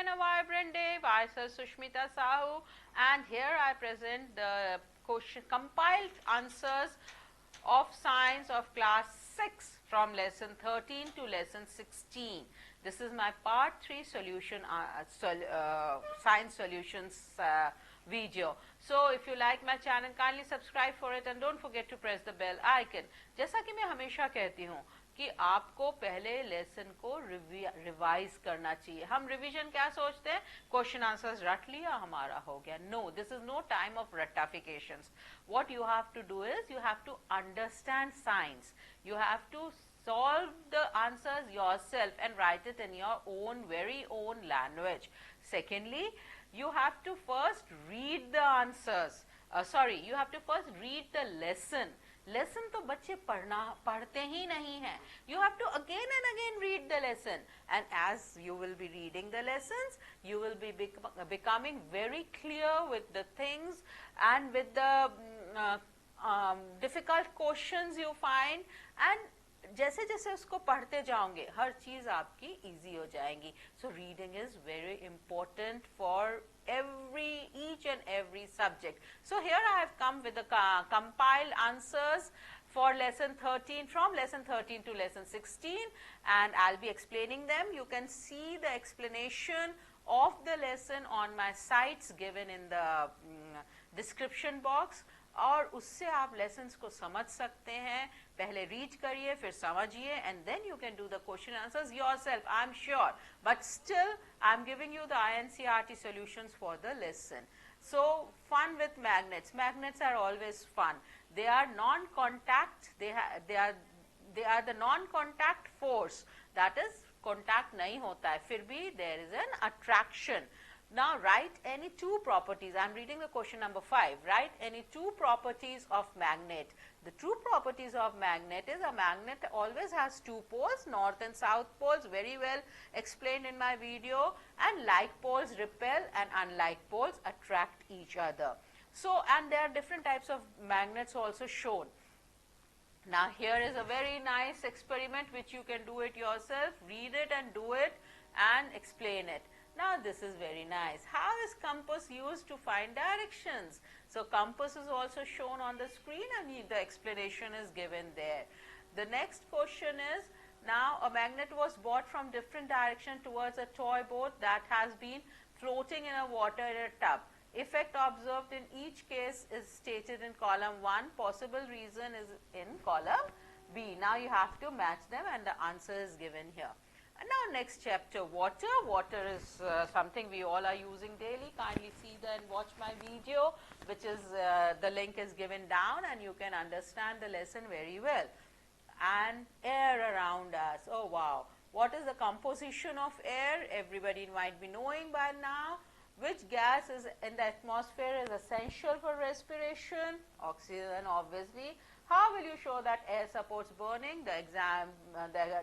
and a vibrant day. Myself Sushmita Sahu, and here I present the compiled answers of science of class 6 from lesson 13 to lesson 16. This is my part 3 solution science solutions video. So if you like my channel, kindly subscribe for it and don't forget to press the bell icon. जैसा कि मैं हमेशा कहती हूँ कि आपको पहले lesson को रिवाइज करना चाहिए. हम रिवीजन क्या सोचते हैं, क्वेश्चन आंसर्स रट लिया हमारा हो गया. No, this is no time of रट्टाफिकेशंस. What you have to do is you have to understand science. You have to solve the answers yourself and write it in your own very own language. Secondly, you have to first read the answers. You have to first read the lesson. Lesson तो बच्चे पढ़ते ही नहीं हैं. You have to again and again read the lesson, and as you will be reading the lessons, you will be becoming very clear with the things and with the difficult questions you find, and जैसे जैसे उसको पढ़ते जाओगे हर चीज आपकी easy हो जाएगी. So reading is very important for each and every subject. So here I have come with the compiled answers for lesson 13, from lesson 13 to lesson 16, and I'll be explaining them. You can see the explanation of the lesson on my sites given in the description box. और उससे आप lessons को समझ सकते हैं. पहले read करिए, फिर समझिए, and then you can do the question answers yourself. I am sure, but still I am giving you the INCERT solutions for the lesson. So fun with magnets. Magnets are always fun. They are non-contact. They are the non-contact force. That is, contact नहीं होता है, फिर भी there is an attraction. Now write any two properties. I am reading the question number 5. Write any two properties of magnet. The two properties of magnet is a magnet always has two poles, north and south poles, very well explained in my video, and like poles repel and unlike poles attract each other. So, and there are different types of magnets also shown. Now here is a very nice experiment which you can do it yourself. Read it and do it and explain it. Now this is very nice. How is compass used to find directions? So compass is also shown on the screen and the explanation is given there. The next question is, now a magnet was brought from different direction towards a toy boat that has been floating in a water in a tub. Effect observed in each case is stated in column 1. Possible reason is in column B. Now you have to match them and the answer is given here. And now next chapter, water. Water is something we all are using daily. Kindly see and watch my video, which is the link is given down, and you can understand the lesson very well. And air around us. Oh wow, what is the composition of air? Everybody might be knowing by now. Which gas is in the atmosphere is essential for respiration? Oxygen, obviously. How will you show that air supports burning? The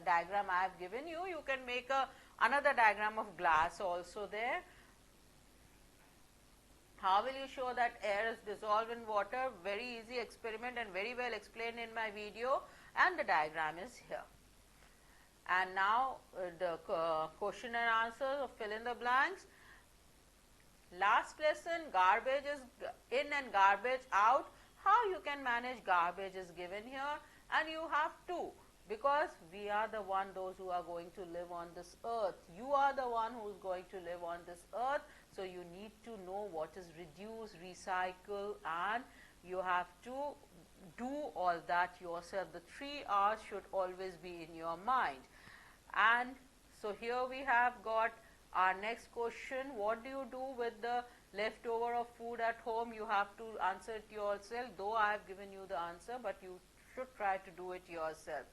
diagram I have given you. You can make another diagram of glass also there. How will you show that air is dissolved in water? Very easy experiment and very well explained in my video, and the diagram is here. And now the question and answers of fill in the blanks. Last lesson, garbage is in and garbage out. How you can manage garbage is given here, and you have to, because we are the one, those who are going to live on this earth. You are the one who is going to live on this earth, so you need to know what is reduce, recycle, and you have to do all that yourself. The 3 R's should always be in your mind. And so here we have got our next question. What do you do with the leftover of food at home? You have to answer it yourself, though I have given you the answer, but you should try to do it yourself.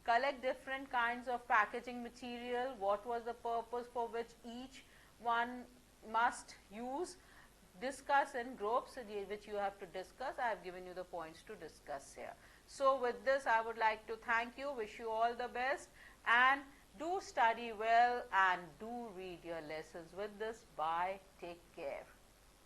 Collect different kinds of packaging material. What was the purpose for which each one must use? Discuss in groups, which you have to discuss. I have given you the points to discuss here. So with this, I would like to thank you, wish you all the best, and do study well and do read your lessons. With this, bye, take care.